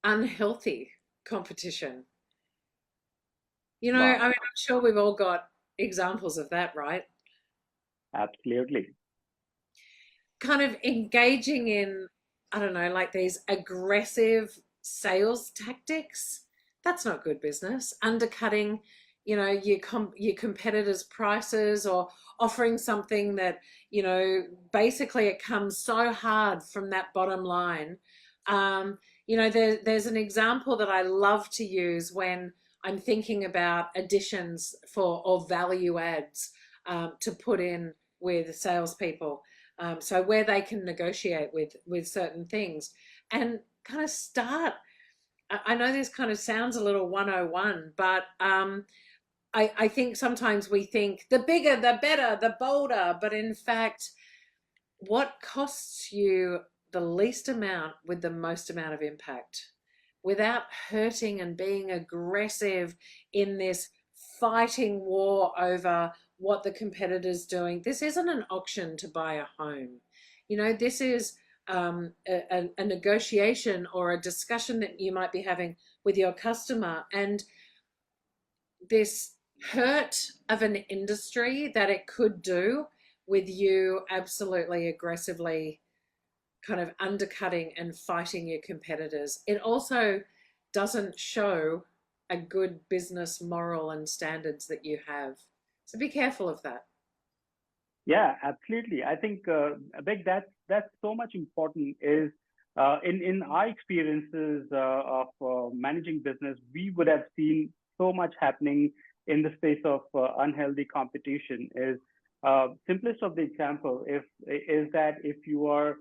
unhealthy competition. You know, I mean, Wow, I'm sure we've all got examples of that, right? absolutely. Kind of engaging in, I don't know, like these aggressive sales tactics. That's not good business. Undercutting, your competitors' prices, or offering something that, basically it comes so hard from that bottom line. There's an example that I love to use when I'm thinking about additions for or value adds, to put in with salespeople, so where they can negotiate with certain things and kind of start. I know this kind of sounds a little 101, but I think sometimes we think the bigger, the better, the bolder, but in fact, what costs you the least amount with the most amount of impact without hurting and being aggressive in this fighting war over what the competitor's doing. This isn't an auction to buy a home. This is a negotiation or a discussion that you might be having with your customer, and this hurt of an industry that it could do with you absolutely aggressively kind of undercutting and fighting your competitors. It also doesn't show a good business moral and standards that you have. So be careful of that. Yeah, absolutely. I think, Abeg, that's so much important. Is in our experiences of managing business, we would have seen so much happening in the space of unhealthy competition. Is simplest of the example, if is that if you are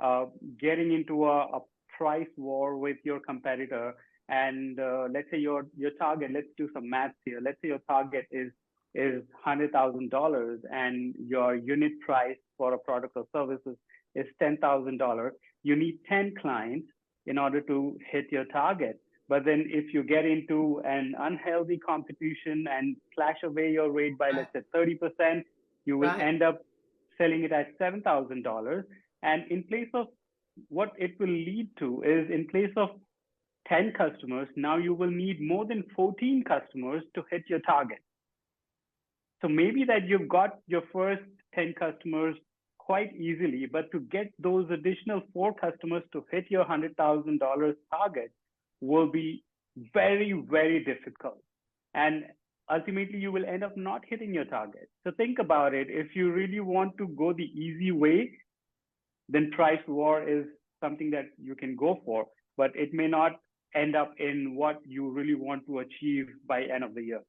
uh, getting into a price war with your competitor, and let's say your target, let's do some maths here. Let's say your target is $100,000 and your unit price for a product or services is $10,000. You need 10 clients in order to hit your target. But then if you get into an unhealthy competition and slash away your rate by, Right. let's say, 30%, you will Right. end up selling it at $7,000. And in place of what it will lead to is, in place of 10 customers, now you will need more than 14 customers to hit your target. So maybe that you've got your first 10 customers quite easily, but to get those additional four customers to hit your $100,000 target will be very, very difficult. And ultimately, you will end up not hitting your target. So think about it. If you really want to go the easy way, then price war is something that you can go for, but it may not end up in what you really want to achieve by end of the year.